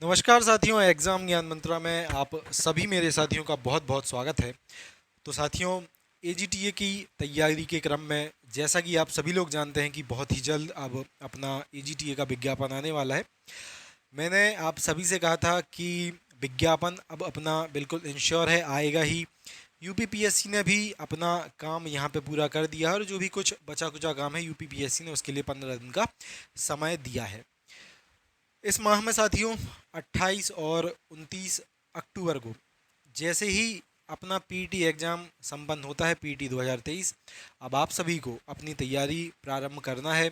नमस्कार साथियों, एग्ज़ाम ज्ञान मंत्रा में आप सभी मेरे साथियों का बहुत बहुत स्वागत है। तो साथियों, एजीटीए की तैयारी के क्रम में जैसा कि आप सभी लोग जानते हैं कि बहुत ही जल्द अब अपना एजीटीए का विज्ञापन आने वाला है। मैंने आप सभी से कहा था कि विज्ञापन अब अपना बिल्कुल इंश्योर है, आएगा ही। यूपीपीएससी ने भी अपना काम यहाँ पे पूरा कर दिया है और जो भी कुछ बचा कुचा काम है यूपीपीएससी ने उसके लिए 15 दिन का समय दिया है। इस माह में साथियों 28 और 29 अक्टूबर को जैसे ही अपना पीटी एग्ज़ाम संपन्न होता है, पीटी 2023, अब आप सभी को अपनी तैयारी प्रारंभ करना है।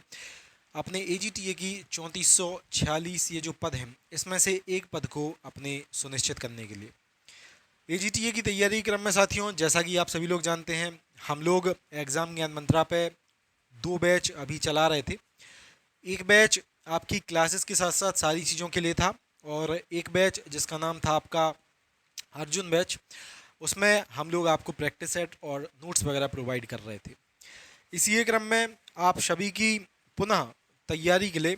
अपने एजीटीए की 3446 ये जो पद हैं इसमें से एक पद को अपने सुनिश्चित करने के लिए एजीटीए की तैयारी क्रम में साथियों, जैसा कि आप सभी लोग जानते हैं, हम लोग एग्ज़ाम ज्ञान मंत्रा पे 2 बैच अभी चला रहे थे। एक बैच आपकी क्लासेस के साथ साथ सारी चीज़ों के लिए था और एक बैच जिसका नाम था आपका अर्जुन बैच, उसमें हम लोग आपको प्रैक्टिस सेट और नोट्स वगैरह प्रोवाइड कर रहे थे। इसी क्रम में आप सभी की पुनः तैयारी के लिए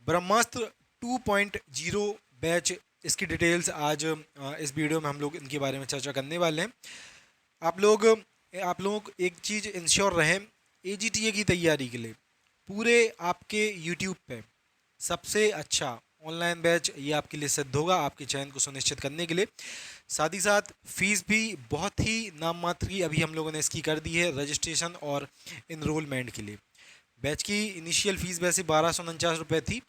ब्रह्मास्त्र 2.0 बैच, इसकी डिटेल्स आज इस वीडियो में हम लोग इनके बारे में चर्चा करने वाले हैं। आप लोग आप लोग एक चीज़ इंश्योर रहें, एजीटीए की तैयारी के लिए पूरे आपके यूट्यूब पे सबसे अच्छा ऑनलाइन बैच ये आपके लिए सिद्ध होगा, आपके चयन को सुनिश्चित करने के लिए। साथ ही साथ फीस भी बहुत ही नाम मात्र की अभी हम लोगों ने इसकी कर दी है रजिस्ट्रेशन और इनरोलमेंट के लिए। बैच की इनिशियल फ़ीस वैसे 1249 रुपये थी,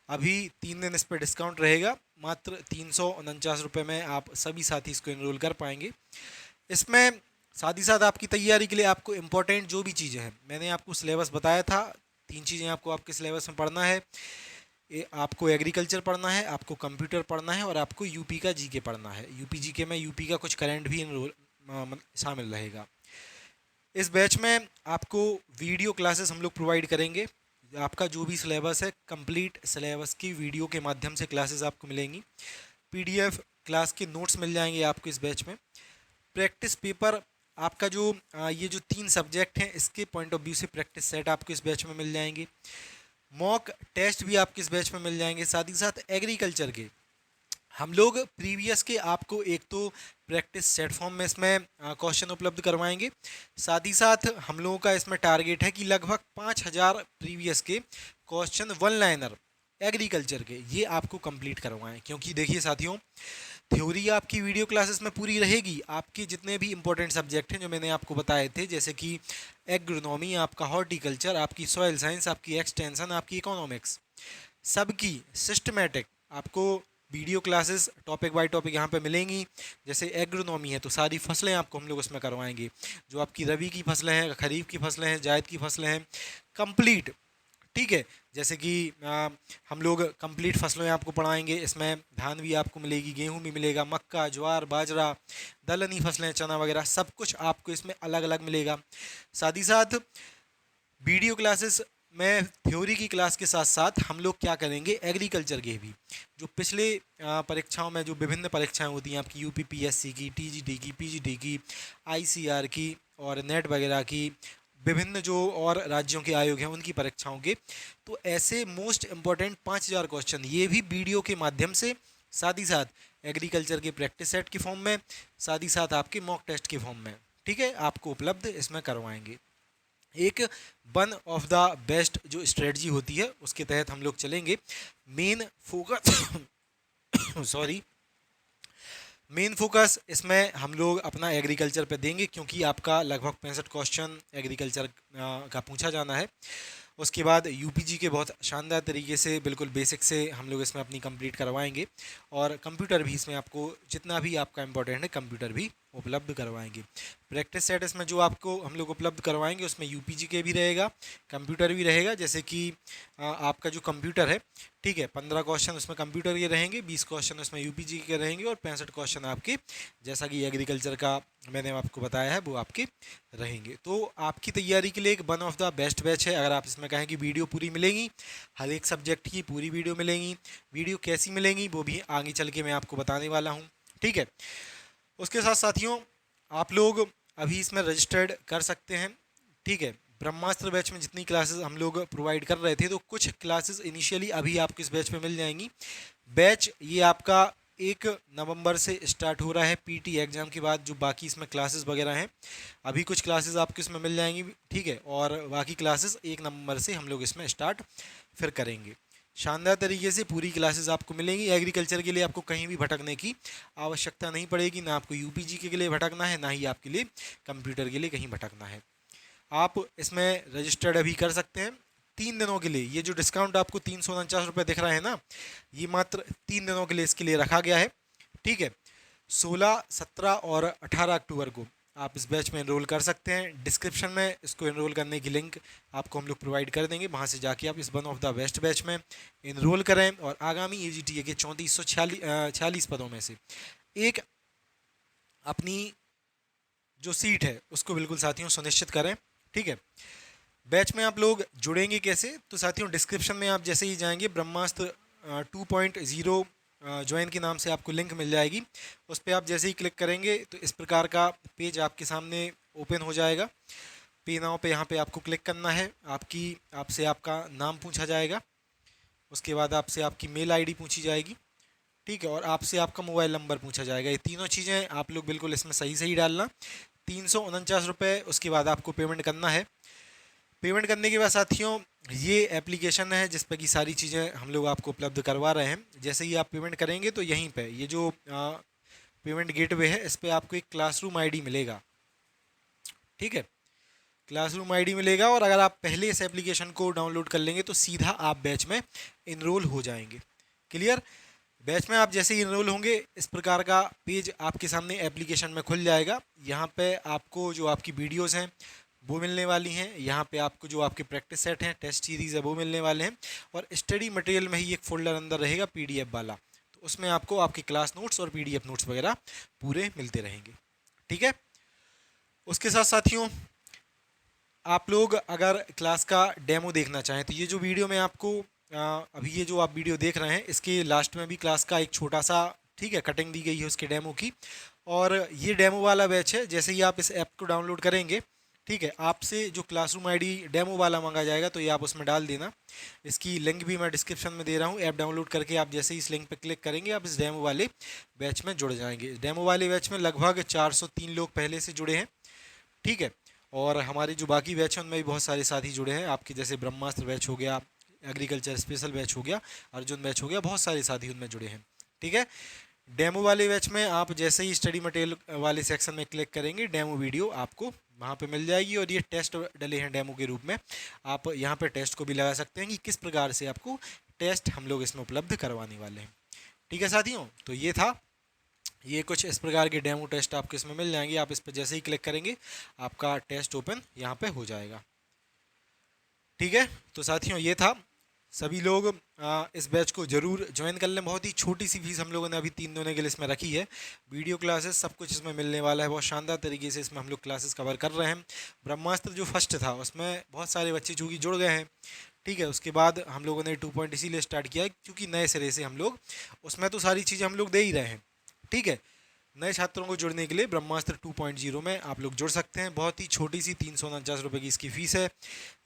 अभी 3 दिन इस पर डिस्काउंट रहेगा, मात्र 349 रुपये में आप सभी साथी इसको इनरोल कर पाएंगे। इसमें साथ ही साथ आपकी तैयारी के लिए आपको इम्पोर्टेंट जो भी चीज़ें हैं, मैंने आपको सिलेबस बताया था, 3 चीज़ें आपको आपके सिलेबस में पढ़ना है। आपको एग्रीकल्चर पढ़ना है, आपको कंप्यूटर पढ़ना है और आपको यूपी का जीके पढ़ना है। यूपी जीके में यूपी का कुछ करंट भी शामिल रहेगा। इस बैच में आपको वीडियो क्लासेस हम लोग प्रोवाइड करेंगे। आपका जो भी सिलेबस है, कंप्लीट सिलेबस की वीडियो के माध्यम से क्लासेस आपको मिलेंगी। पीडीएफ क्लास के नोट्स मिल जाएंगे आपको इस बैच में। प्रैक्टिस पेपर आपका जो ये जो 3 सब्जेक्ट हैं इसके पॉइंट ऑफ व्यू से प्रैक्टिस सेट आपको इस बैच में मिल जाएंगे। मॉक टेस्ट भी आपके इस बैच में मिल जाएंगे। साथ ही साथ एग्रीकल्चर के हम लोग प्रीवियस के आपको एक तो प्रैक्टिस सेट फॉर्म में इसमें क्वेश्चन उपलब्ध करवाएंगे। साथ ही साथ हम लोगों का इसमें टारगेट है कि लगभग 5000 प्रीवियस के क्वेश्चन वन लाइनर एग्रीकल्चर के ये आपको कंप्लीट करवाएं। क्योंकि देखिए साथियों, थ्योरी आपकी वीडियो क्लासेस में पूरी रहेगी, आपके जितने भी इंपॉर्टेंट सब्जेक्ट हैं जो मैंने आपको बताए थे, जैसे कि एग्रोनॉमी, आपका हॉर्टिकल्चर, आपकी सॉइल साइंस, आपकी एक्सटेंशन, आपकी इकोनॉमिक्स, सबकी सिस्टमेटिक आपको video classes topic by topic यहाँ पे मिलेंगी। जैसे एग्रोनॉमी है तो सारी फसलें आपको हम लोग उसमें करवाएंगे, जो आपकी रबी की फसलें हैं, खरीफ की फसलें हैं, जायद की फसलें हैं, कंप्लीट। ठीक है, जैसे कि हम लोग कंप्लीट फसलें आपको पढ़ाएंगे। इसमें धान भी आपको मिलेगी, गेहूं भी मिलेगा, मक्का, ज्वार, बाजरा, दलहनी फसलें, चना वगैरह सब कुछ आपको इसमें अलग अलग मिलेगा। साथ ही साथ वीडियो क्लासेस में थ्योरी की क्लास के साथ साथ हम लोग क्या करेंगे, एग्रीकल्चर के भी जो पिछले परीक्षाओं में जो विभिन्न परीक्षाएं होती हैं आपकी यूपीपीएससी की, टीजीटी की, पीजीटी की, आईसीआर की और नेट वगैरह की, विभिन्न जो और राज्यों के आयोग हैं उनकी परीक्षाओं के, तो ऐसे मोस्ट इम्पॉर्टेंट 5000 क्वेश्चन ये भी वीडियो के माध्यम से, साथ ही साथ एग्रीकल्चर के प्रैक्टिस सेट के फॉर्म में, साथ ही साथ आपके मॉक टेस्ट के फॉर्म में, ठीक है, आपको उपलब्ध इसमें करवाएंगे। एक वन ऑफ द बेस्ट जो स्ट्रेटजी होती है उसके तहत हम लोग चलेंगे। Main focus sorry, main focus इसमें हम लोग अपना एग्रीकल्चर पे देंगे, क्योंकि आपका लगभग 65 क्वेश्चन एग्रीकल्चर का पूछा जाना है। उसके बाद यूपीजी के बहुत शानदार तरीके से बिल्कुल बेसिक से हम लोग इसमें अपनी कंप्लीट करवाएंगे और कंप्यूटर भी इसमें आपको जितना भी आपका इंपॉर्टेंट है कंप्यूटर भी उपलब्ध करवाएंगे। प्रैक्टिस सेट इसमें जो आपको हम लोग उपलब्ध करवाएंगे उसमें यूपीजी के भी रहेगा, कंप्यूटर भी रहेगा। जैसे कि आपका जो कंप्यूटर है, ठीक है, 15 क्वेश्चन उसमें कंप्यूटर के रहेंगे, 20 क्वेश्चन उसमें यूपीजी के रहेंगे और 65 क्वेश्चन आपके, जैसा कि एग्रीकल्चर का मैंने आपको बताया है, वो आपके रहेंगे। तो आपकी तैयारी के लिए एक one of the best batch है। अगर आप इसमें कहें कि वीडियो पूरी मिलेगी, हर एक सब्जेक्ट की पूरी वीडियो मिलेंगी, वीडियो कैसी मिलेंगी वो भी आगे चल के मैं आपको बताने वाला हूँ, ठीक है। उसके साथ साथियों, आप लोग अभी इसमें रजिस्टर्ड कर सकते हैं, ठीक है। ब्रह्मास्त्र बैच में जितनी क्लासेस हम लोग प्रोवाइड कर रहे थे, तो कुछ क्लासेस इनिशियली अभी आपको इस बैच में मिल जाएंगी। बैच ये आपका 1 नवंबर से स्टार्ट हो रहा है पीटी एग्ज़ाम के बाद। जो बाकी इसमें क्लासेस वगैरह हैं, अभी कुछ क्लासेस आपको इसमें मिल जाएंगी, ठीक है, और बाकी क्लासेस 1 नवंबर से हम लोग इसमें स्टार्ट फिर करेंगे। शानदार तरीके से पूरी क्लासेस आपको मिलेंगी। एग्रीकल्चर के लिए आपको कहीं भी भटकने की आवश्यकता नहीं पड़ेगी, ना आपको यूपीजी के लिए भटकना है, ना ही आपके लिए कंप्यूटर के लिए कहीं भटकना है। आप इसमें रजिस्टर्ड अभी कर सकते हैं 3 दिनों के लिए। ये जो डिस्काउंट आपको 349 रुपये दिख रहा है ना, ये मात्र 3 दिनों के लिए इसके लिए रखा गया है, ठीक है। 16, 17 और 18 अक्टूबर को आप इस बैच में एनरोल कर सकते हैं। डिस्क्रिप्शन में इसको एनरोल करने की लिंक आपको हम लोग प्रोवाइड कर देंगे, वहाँ से जाके आप इस one of the best batch में एनरोल करें और आगामी AGTA के 3446 पदों में से एक अपनी जो सीट है उसको बिल्कुल साथियों सुनिश्चित करें, ठीक है। बैच में आप लोग जुड़ेंगे कैसे? तो साथियों डिस्क्रिप्शन में आप जैसे ही जाएंगे ब्रह्मास्त्र 2.0 ज्वाइन के नाम से आपको लिंक मिल जाएगी। उस पर आप जैसे ही क्लिक करेंगे तो इस प्रकार का पेज आपके सामने ओपन हो जाएगा। पे नाउ पे यहाँ पे आपको क्लिक करना है। आपसे आपका नाम पूछा जाएगा, उसके बाद आपसे आपकी मेल आईडी पूछी जाएगी, ठीक है, और आपसे आपका मोबाइल नंबर पूछा जाएगा। ये तीनों चीज़ें आप लोग बिल्कुल इसमें सही सही डालना। 349 रुपये उसके बाद आपको पेमेंट करना है। पेमेंट करने के बाद साथियों ये एप्लीकेशन है जिस पर की सारी चीज़ें हम लोग आपको उपलब्ध करवा रहे हैं। जैसे ही आप पेमेंट करेंगे तो यहीं पे ये जो पेमेंट गेटवे है इस पर आपको एक क्लासरूम आईडी मिलेगा, ठीक है, क्लासरूम आईडी मिलेगा। और अगर आप पहले इस एप्लीकेशन को डाउनलोड कर लेंगे तो सीधा आप बैच में इनरोल हो जाएंगे। क्लियर? बैच में आप जैसे ही इनरोल होंगे इस प्रकार का पेज आपके सामने एप्लीकेशन में खुल जाएगा। यहाँ पे आपको जो आपकी वीडियोस हैं वो मिलने वाली हैं। यहाँ पे आपको जो आपके प्रैक्टिस सेट हैं, टेस्ट सीरीज़ है, वो मिलने वाले हैं। और स्टडी मटेरियल में ही एक फ़ोल्डर अंदर रहेगा PDF वाला, तो उसमें आपको आपके क्लास नोट्स और PDF नोट्स वगैरह पूरे मिलते रहेंगे, ठीक है। उसके साथ साथियों आप लोग अगर क्लास का डेमो देखना चाहें तो ये जो वीडियो में आपको अभी ये जो आप वीडियो देख रहे हैं इसके लास्ट में भी क्लास का एक छोटा सा, ठीक है, कटिंग दी गई है उसके डेमो की। और ये डेमो वाला बैच है। जैसे ही आप इस ऐप को डाउनलोड करेंगे, ठीक है, आपसे जो क्लासरूम आईडी डेमो वाला मांगा जाएगा तो ये आप उसमें डाल देना। इसकी लिंक भी मैं डिस्क्रिप्शन में दे रहा हूँ। ऐप डाउनलोड करके आप जैसे ही इस लिंक पर क्लिक करेंगे आप इस डेमो वाले बैच में जुड़ जाएंगे। डेमो वाले बैच में लगभग 403 लोग पहले से जुड़े हैं, ठीक है। और हमारे जो बाकी बैच हैं उनमें भी बहुत सारे साथी जुड़े हैं। आपके जैसे ब्रह्मास्त्र बैच हो गया, एग्रीकल्चर स्पेशल बैच हो गया, अर्जुन बैच हो गया, बहुत सारे साथी उनमें जुड़े हैं, ठीक है। डेमो वाले बैच में आप जैसे ही स्टडी मटेरियल वाले सेक्शन में क्लिक करेंगे डेमो वीडियो आपको वहाँ पे मिल जाएगी। और ये टेस्ट डले हैं डेमो के रूप में, आप यहाँ पे टेस्ट को भी लगा सकते हैं कि किस प्रकार से आपको टेस्ट हम लोग इसमें उपलब्ध करवाने वाले हैं, ठीक है साथियों। तो ये था, ये कुछ इस प्रकार के डेमो टेस्ट आपको इसमें मिल जाएंगे। आप इस पर जैसे ही क्लिक करेंगे आपका टेस्ट ओपन यहाँ पे हो जाएगा, ठीक है। तो साथियों ये था, सभी लोग इस बैच को जरूर ज्वाइन कर लें। बहुत ही छोटी सी फीस हम लोगों ने अभी 3 दिनों के लिए इसमें रखी है। वीडियो क्लासेस सब कुछ इसमें मिलने वाला है। बहुत शानदार तरीके से इसमें हम लोग क्लासेस कवर कर रहे हैं। ब्रह्मास्त्र जो फर्स्ट था उसमें बहुत सारे बच्चे चूँकि जुड़ गए हैं, ठीक है। उसके बाद हम लोगों ने 2 पॉइंट इसीलिए स्टार्ट किया है क्योंकि नए सिरे से हम लोग उसमें तो सारी चीज़ें हम लोग दे ही रहे हैं, ठीक है। नए छात्रों को जुड़ने के लिए ब्रह्मास्त्र 2.0 में आप लोग जुड़ सकते हैं। बहुत ही छोटी सी 349 रुपये की इसकी फ़ीस है।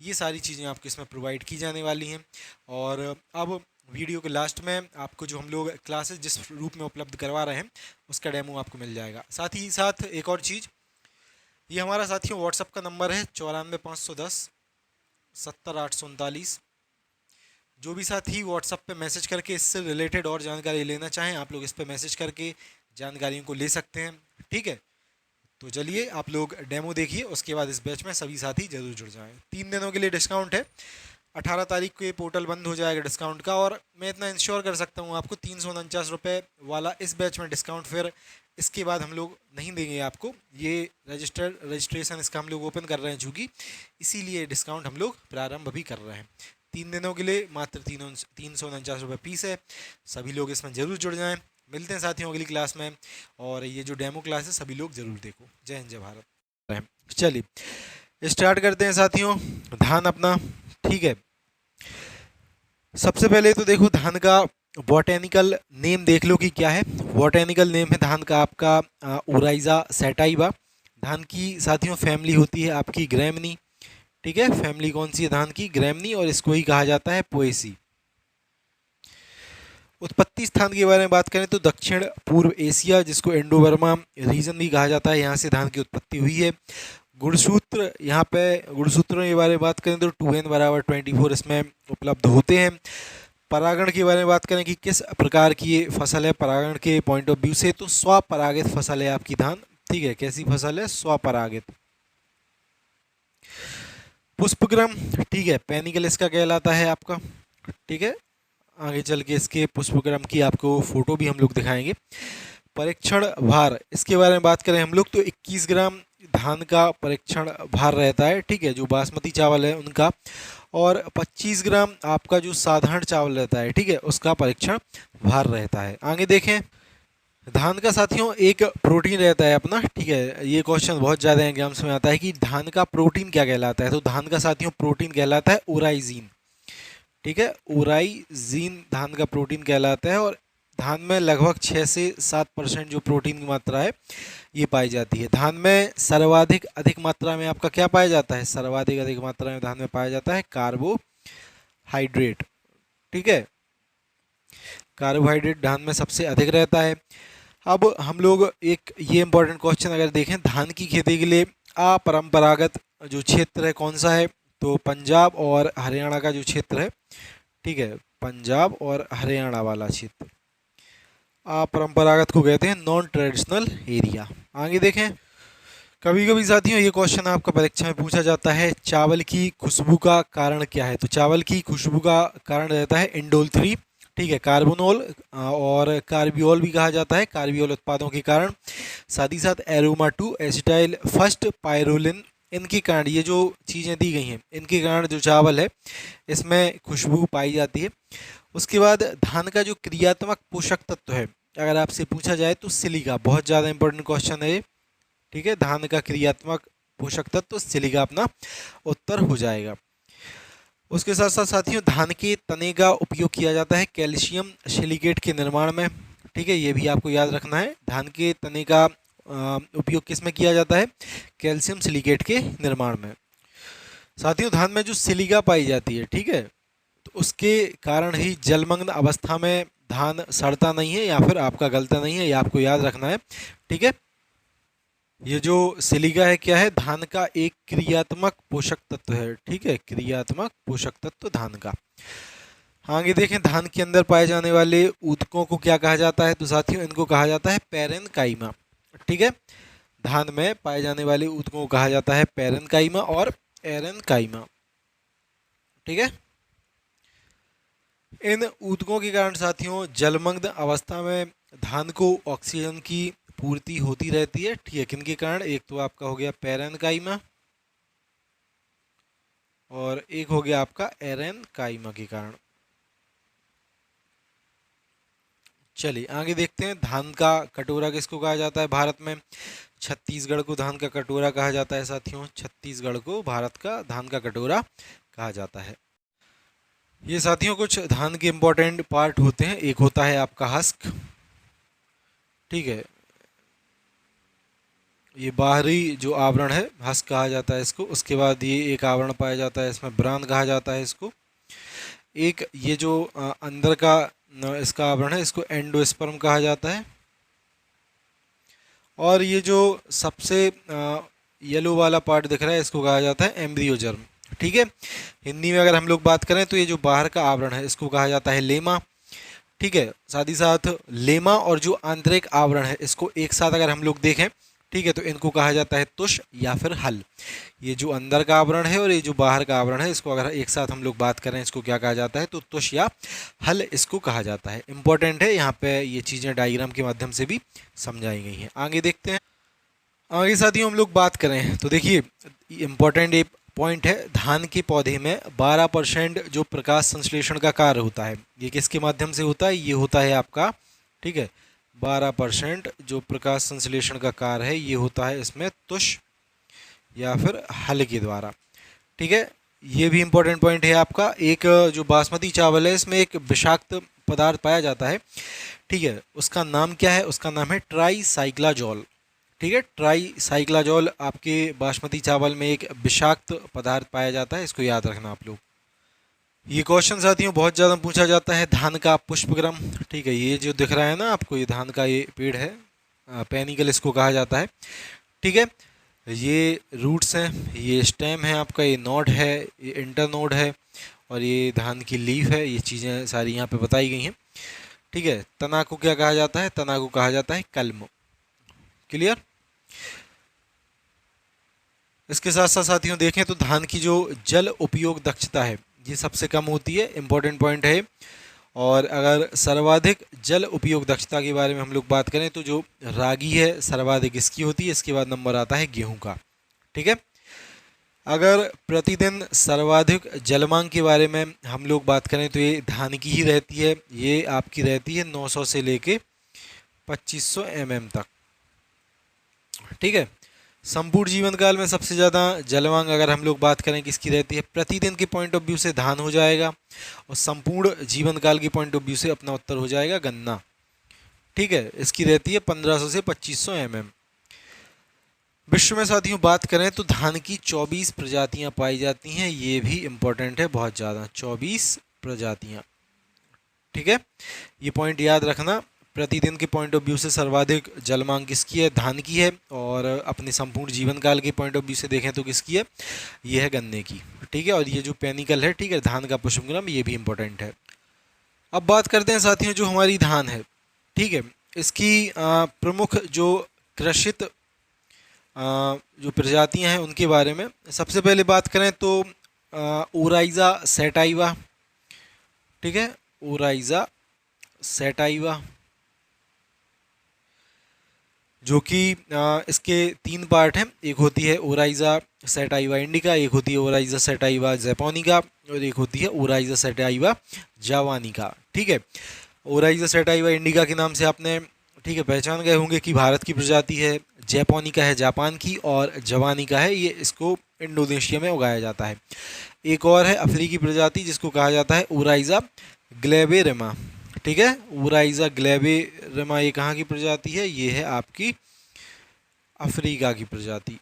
ये सारी चीज़ें आपको इसमें प्रोवाइड की जाने वाली हैं। और अब वीडियो के लास्ट में आपको जो हम लोग क्लासेस जिस रूप में उपलब्ध करवा रहे हैं उसका डेमो आपको मिल जाएगा। साथ ही साथ एक और चीज़, ये हमारा साथियों व्हाट्सअप का नंबर है 94 510 70 839। जो भी साथी व्हाट्सअप पे मैसेज करके इससे रिलेटेड और जानकारी लेना चाहें आप लोग इस पर मैसेज करके जानकारियों को ले सकते हैं, ठीक है। तो चलिए आप लोग डेमो देखिए, उसके बाद इस बैच में सभी साथी जरूर जुड़ जाएं। 3 दिनों के लिए डिस्काउंट है। 18 तारीख को ये पोर्टल बंद हो जाएगा डिस्काउंट का। और मैं इतना इंश्योर कर सकता हूँ आपको 349 रुपये वाला इस बैच में डिस्काउंट फिर इसके बाद हम लोग नहीं देंगे आपको। ये रजिस्ट्रेशन इसका हम लोग ओपन कर रहे हैं चूँकि, इसीलिए डिस्काउंट हम लोग प्रारंभ अभी कर रहे हैं। 3 दिनों के लिए मात्र 349 रुपये फीस है। सभी लोग इसमें ज़रूर जुड़ जाएँ। मिलते हैं साथियों अगली क्लास में। और ये जो डेमो क्लास है सभी लोग ज़रूर देखो। जय हिंद जय भारत। चलिए स्टार्ट करते हैं साथियों। धान अपना, ठीक है। सबसे पहले तो देखो धान का बॉटेनिकल नेम देख लो कि क्या है। बॉटेनिकल नेम है धान का आपका ओराइजा सैटाइवा। धान की साथियों फैमिली होती है आपकी ग्रैमनी, ठीक है। फैमिली कौन सी है धान की? ग्रैमनी। और इसको ही कहा जाता है पोएसी। उत्पत्ति स्थान के बारे में बात करें तो दक्षिण पूर्व एशिया, जिसको इंडो बर्मा रीजन भी कहा जाता है, यहाँ से धान की उत्पत्ति हुई है। गुणसूत्र, यहाँ पे गुणसूत्रों के बारे में बात करें तो 2n बराबर 24 इसमें उपलब्ध होते हैं। परागण के बारे में बात करें कि किस प्रकार की ये फसल है परागण के पॉइंट ऑफ व्यू से, तो स्वपरागित फसल है आपकी धान। ठीक है, कैसी फसल है? स्वपरागित। पुष्पक्रम, ठीक है, पेनिकल इसका कहलाता है आपका। ठीक है, आगे चल के इसके पुष्पक्रम की आपको फोटो भी हम लोग दिखाएंगे। परीक्षण भार, इसके बारे में बात करें हम लोग तो 21 ग्राम धान का परीक्षण भार रहता है। ठीक है, जो बासमती चावल है उनका, और 25 ग्राम आपका जो साधारण चावल रहता है, ठीक है, उसका परीक्षण भार रहता है। आगे देखें, धान का साथियों एक प्रोटीन रहता है अपना। ठीक है, ये क्वेश्चन बहुत ज़्यादा एग्जाम्स में आता है कि धान का प्रोटीन क्या कहलाता है, तो धान का साथियों प्रोटीन कहलाता है ओराइजीन। ठीक है, ओराइजीन धान का प्रोटीन कहलाता है, और धान में लगभग 6 से 7% जो प्रोटीन की मात्रा है ये पाई जाती है। धान में सर्वाधिक अधिक मात्रा में आपका क्या पाया जाता है? सर्वाधिक अधिक मात्रा में धान में पाया जाता है कार्बोहाइड्रेट। ठीक है, कार्बोहाइड्रेट धान में सबसे अधिक रहता है। अब हम लोग एक ये इंपॉर्टेंट क्वेश्चन अगर देखें, धान की खेती के लिए अपरंपरागत जो क्षेत्र है कौन सा है, तो पंजाब और हरियाणा का जो क्षेत्र है, ठीक है, पंजाब और हरियाणा वाला क्षेत्र अपरंपरागत को कहते हैं नॉन ट्रेडिशनल एरिया। आगे देखें, कभी कभी साथियों ये क्वेश्चन आपका परीक्षा में पूछा जाता है, चावल की खुशबू का कारण क्या है, तो चावल की खुशबू का कारण रहता है इंडोल 3। ठीक है, कार्बोनॉल और कार्बियोल भी कहा जाता है, कार्बियोल उत्पादों के कारण, साथ ही साथ एरोमा 2, एसिटाइल फर्स्ट, पायरोलिन, इनके कारण, ये जो चीज़ें दी गई हैं इनके कारण जो चावल है इसमें खुशबू पाई जाती है। उसके बाद धान का जो क्रियात्मक पोषक तत्व है अगर आपसे पूछा जाए तो सिलिका, बहुत ज़्यादा इंपॉर्टेंट क्वेश्चन है ये। ठीक है, धान का क्रियात्मक पोषक तत्व सिलिका अपना उत्तर हो जाएगा। उसके साथ साथ साथियों धान के तने का उपयोग किया जाता है कैल्शियम सिलिकेट के निर्माण में। ठीक है, ये भी आपको याद रखना है, धान के तने का उपयोग किस में किया जाता है? कैल्शियम सिलिकेट के निर्माण में। साथियों धान में जो सिलिका पाई जाती है, ठीक है, तो उसके कारण ही जलमग्न अवस्था में धान सड़ता नहीं है या फिर आपका गलता नहीं है, ये आपको याद रखना है। ठीक है, ये जो सिलिका है क्या है? धान का एक क्रियात्मक पोषक तत्व है। ठीक है, क्रियात्मक पोषक तत्व धान का। आगे देखें, धान के अंदर पाए जाने वाले ऊतकों को क्या कहा जाता है, तो साथियों इनको कहा जाता है पैरेनकाइमा। ठीक है, धान में पाए जाने वाले ऊतकों को कहा जाता है पैरेनकाइमा और एरेनकाइमा। ठीक है, इन ऊतकों के कारण साथियों जलमग्न अवस्था में धान को ऑक्सीजन की पूर्ति होती रहती है। ठीक है, किनके कारण? एक तो आपका हो गया पैरेनकाइमा और एक हो गया आपका एरेनकाइमा के कारण। चलिए आगे देखते हैं, धान का कटोरा किसको कहा जाता है भारत में? छत्तीसगढ़ को धान का कटोरा कहा जाता है साथियों, छत्तीसगढ़ को भारत का धान का कटोरा कहा जाता है। ये साथियों कुछ धान के इम्पोर्टेंट पार्ट होते हैं। एक होता है आपका हस्क। ठीक है, ये बाहरी जो आवरण है हस्क कहा जाता है इसको। उसके बाद ये एक आवरण पाया जाता है इसमें ब्रान कहा जाता है इसको। एक ये जो अंदर का इसका आवरण है इसको एंडोस्पर्म कहा जाता है। और ये जो सबसे येलो वाला पार्ट दिख रहा है इसको कहा जाता है एम्ब्रियोजर्म। ठीक है, हिंदी में अगर हम लोग बात करें तो ये जो बाहर का आवरण है इसको कहा जाता है लेमा। ठीक है, साथ ही साथ लेमा और जो आंतरिक आवरण है इसको एक साथ अगर हम लोग देखें, ठीक है, तो इनको कहा जाता है तुष या फिर हल। ये जो अंदर का आवरण है और ये जो बाहर का आवरण है इसको अगर एक साथ हम लोग बात करें इसको क्या कहा जाता है? तो तुष या हल इसको कहा जाता है। इंपॉर्टेंट है, यहाँ पे ये चीज़ें डायग्राम के माध्यम से भी समझाई गई हैं। आगे देखते हैं, आगे साथियों हम लोग बात करें तो देखिए इंपॉर्टेंट एक पॉइंट है, धान के पौधे में 12% जो प्रकाश संश्लेषण का कार्य होता है ये किसके माध्यम से होता है? ये होता है आपका, ठीक है, 12% जो प्रकाश संश्लेषण का कार्य है ये होता है इसमें तुष या फिर हल के द्वारा। ठीक है, ये भी इंपॉर्टेंट पॉइंट है आपका। एक जो बासमती चावल है इसमें एक विषाक्त पदार्थ पाया जाता है। ठीक है, उसका नाम क्या है? उसका नाम है ट्राईसाइक्लाजोल। ठीक है, ट्राईसाइक्लाजोल आपके बासमती चावल में एक विषाक्त पदार्थ पाया जाता है, इसको याद रखना आप लोग। ये क्वेश्चन साथियों बहुत ज़्यादा पूछा जाता है। धान का पुष्पक्रम, ठीक है, ये जो दिख रहा है ना आपको, ये धान का ये पेड़ है, पेनिकल इसको कहा जाता है। ठीक है, ये रूट्स हैं, ये स्टेम है आपका, ये नोड है, ये इंटर नोड है, और ये धान की लीफ है। ये चीज़ें सारी यहाँ पे बताई गई हैं। ठीक है, तना को क्या कहा जाता है? तना को कहा जाता है कल्म। क्लियर? इसके साथ साथ साथियों देखें तो धान की जो जल उपयोग दक्षता है ये सबसे कम होती है, इंपॉर्टेंट पॉइंट है। और अगर सर्वाधिक जल उपयोग दक्षता के बारे में हम लोग बात करें तो जो रागी है सर्वाधिक इसकी होती है, इसके बाद नंबर आता है गेहूं का। ठीक है, अगर प्रतिदिन सर्वाधिक जल मांग के बारे में हम लोग बात करें तो ये धान की ही रहती है। ये आपकी रहती है 900 से लेके 2500 mm तक। ठीक है, संपूर्ण जीवन काल में सबसे ज़्यादा जल मांग अगर हम लोग बात करें किसकी रहती है, प्रतिदिन के पॉइंट ऑफ व्यू से धान हो जाएगा, और संपूर्ण जीवन काल के पॉइंट ऑफ व्यू से अपना उत्तर हो जाएगा गन्ना। ठीक है, इसकी रहती है 1500 से 2500 mm। विश्व में साथियों बात करें तो धान की 24 प्रजातियां पाई जाती हैं, ये भी इम्पोर्टेंट है बहुत ज़्यादा, 24 प्रजातियां। ठीक है, ये पॉइंट याद रखना। प्रतिदिन के पॉइंट ऑफ व्यू से सर्वाधिक जल मांग किसकी है? धान की है। और अपने संपूर्ण जीवन काल के पॉइंट ऑफ व्यू से देखें तो किसकी है? ये है गन्ने की। ठीक है, और ये जो पेनिकल है, ठीक है, धान का पुष्पक्रम, ये भी इम्पोर्टेंट है। अब बात करते हैं साथियों जो हमारी धान है, ठीक है, इसकी प्रमुख जो कृषित जो प्रजातियां हैं उनके बारे में सबसे पहले बात करें तो ओराइजा सेटाइवा। ठीक है, ओराइजा सेटाइवा, जो कि इसके 3 पार्ट हैं। एक होती है ओराइजा सेटाइवा इंडिका, एक होती है ओराइजा सेटाइवा जैपोनिका, और एक होती है ओराइजा सेटाइवा जावानिका। ठीक है, ओराइजा सेटाइवा इंडिका के नाम से आपने, ठीक है, पहचान गए होंगे कि भारत की प्रजाति है, जैपोनिका है जापान की, और जवानिका है ये इसको इंडोनेशिया में उगाया जाता है। एक और है अफ्रीकी प्रजाति जिसको कहा जाता है ओराइजा ग्लेबेरेमा। ठीक है, ओराइजा ग्लेबेरेमा ये कहाँ की प्रजाति है? ये है आपकी अफ्रीका की प्रजाति,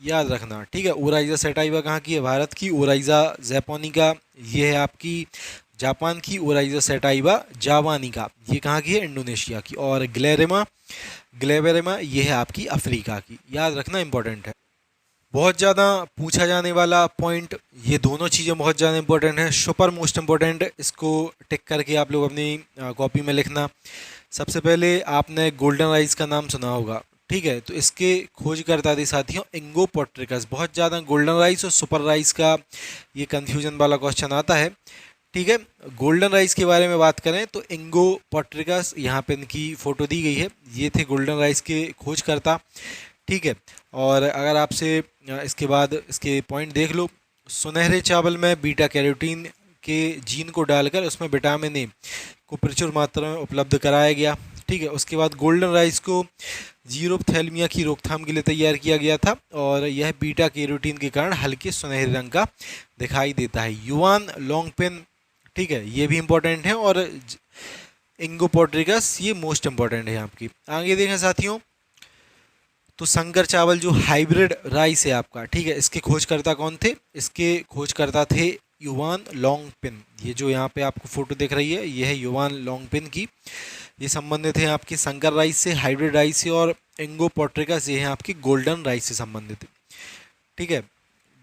याद रखना। ठीक है, ओराइजा सेटाइवा कहाँ की है? भारत की। ओराइजा जैपोनिका ये है आपकी जापान की। ओराइजा सेटाइवा जावानिका ये कहाँ की है? इंडोनेशिया की। और ग्लेबेरेमा ये है आपकी अफ्रीका की, याद रखना, इंपॉर्टेंट है। बहुत ज़्यादा पूछा जाने वाला पॉइंट, ये दोनों चीज़ें बहुत ज़्यादा इंपॉर्टेंट है, सुपर मोस्ट इंपॉर्टेंट, इसको टिक करके आप लोग अपनी कॉपी में लिखना। सबसे पहले आपने गोल्डन राइस का नाम सुना होगा, ठीक है, तो इसके खोजकर्ता थे साथियों इंगो पोर्ट्रिकस। बहुत ज़्यादा गोल्डन राइस और सुपर राइस का ये कन्फ्यूजन वाला क्वेश्चन आता है। ठीक है, गोल्डन राइस के बारे में बात करें तो इंगो पोर्ट्रिकस, यहाँ पे इनकी फ़ोटो दी गई है, ये थे गोल्डन राइस के खोजकर्ता। ठीक है, और अगर आपसे इसके बाद इसके पॉइंट देख लो, सुनहरे चावल में बीटा कैरोटीन के जीन को डालकर उसमें विटामिन ए को प्रचुर मात्रा में उपलब्ध कराया गया। ठीक है, उसके बाद गोल्डन राइस को जीरोप्थेल्मिया की रोकथाम के लिए तैयार किया गया था, और यह बीटा कैरोटीन के कारण हल्के सुनहरे रंग का दिखाई देता है। युवान लॉन्गपिन, ठीक है, ये भी इम्पोर्टेंट है, और इंगो पोर्ट्रिकस ये मोस्ट इम्पोर्टेंट है आपकी। आगे देखें साथियों तो संकर चावल जो हाइब्रिड राइस है आपका, ठीक है, इसके खोजकर्ता कौन थे? इसके खोजकर्ता थे युवान लॉन्गपिन। ये जो यहाँ पे आपको फोटो दिख रही है ये है युवान लॉन्गपिन की। ये संबंधित है आपकी संकर राइस से, हाइब्रिड राइस से, और इंगो पोर्ट्रिकस ये है आपकी गोल्डन राइस से संबंधित। ठीक है,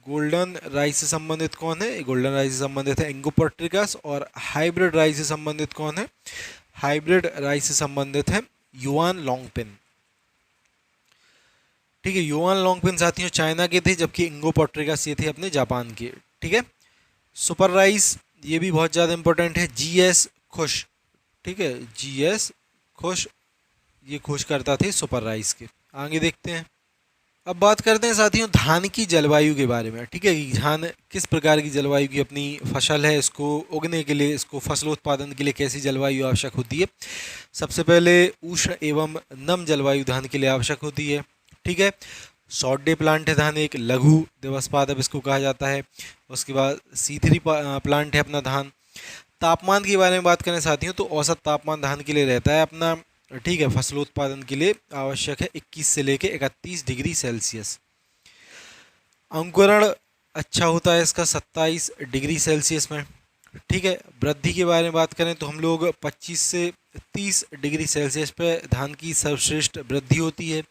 गोल्डन राइस से संबंधित कौन है? गोल्डन राइस से संबंधित है इंगो पोर्ट्रिकस। और हाइब्रिड राइस से संबंधित कौन है? हाइब्रिड राइस से संबंधित है युवान लॉन्गपिन। ठीक है, युवान लॉन्गपिन साथियों चाइना के थे, जबकि इंगो पोर्ट्रिकस ये थे अपने जापान के। ठीक है, सुपर राइस ये भी बहुत ज़्यादा इंपॉर्टेंट है, जीएस खुश। ठीक है, जीएस खुश ये खोजकर्ता थे सुपर राइस के। आगे देखते हैं, अब बात करते हैं साथियों धान की जलवायु के बारे में। ठीक है, धान किस प्रकार की जलवायु की अपनी फसल है, इसको उगने के लिए, इसको फसलोत्पादन के लिए कैसी जलवायु आवश्यक होती है? सबसे पहले उष्ण एवं नम जलवायु धान के लिए आवश्यक होती है। ठीक है, शॉर्ट डे प्लांट है धान, एक लघु दिवस पादप इसको कहा जाता है। उसके बाद C3 प्लांट है अपना धान। तापमान के बारे में बात करें साथियों तो औसत तापमान धान के लिए रहता है अपना, ठीक है, फसलोत्पादन के लिए आवश्यक है 21 से लेकर 31 डिग्री सेल्सियस। अंकुरण अच्छा होता है इसका 27 डिग्री सेल्सियस में। ठीक है, वृद्धि के बारे में बात करें तो हम लोग 25 से 30 डिग्री सेल्सियस पे धान की सर्वश्रेष्ठ वृद्धि होती है।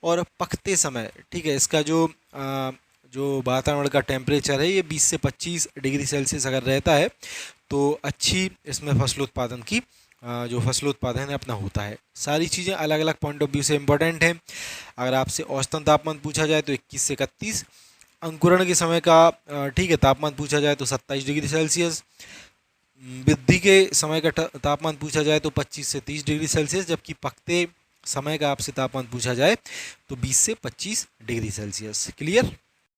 और पकते समय, ठीक है, इसका जो वातावरण का टेम्परेचर है ये 20 से 25 डिग्री सेल्सियस अगर रहता है तो अच्छी इसमें फसलोत्पादन की जो फसलोत्पादन है अपना होता है। सारी चीज़ें अलग अलग पॉइंट ऑफ व्यू से इम्पोर्टेंट हैं। अगर आपसे औसतन तापमान पूछा जाए तो 21 से 31, अंकुरण के समय का ठीक है तापमान पूछा जाए तो 27 डिग्री सेल्सियस, वृद्धि के समय का तापमान पूछा जाए तो 25 से 30 डिग्री सेल्सियस, जबकि पकते समय का आपसे तापमान पूछा जाए तो 20 से 25 डिग्री सेल्सियस। क्लियर?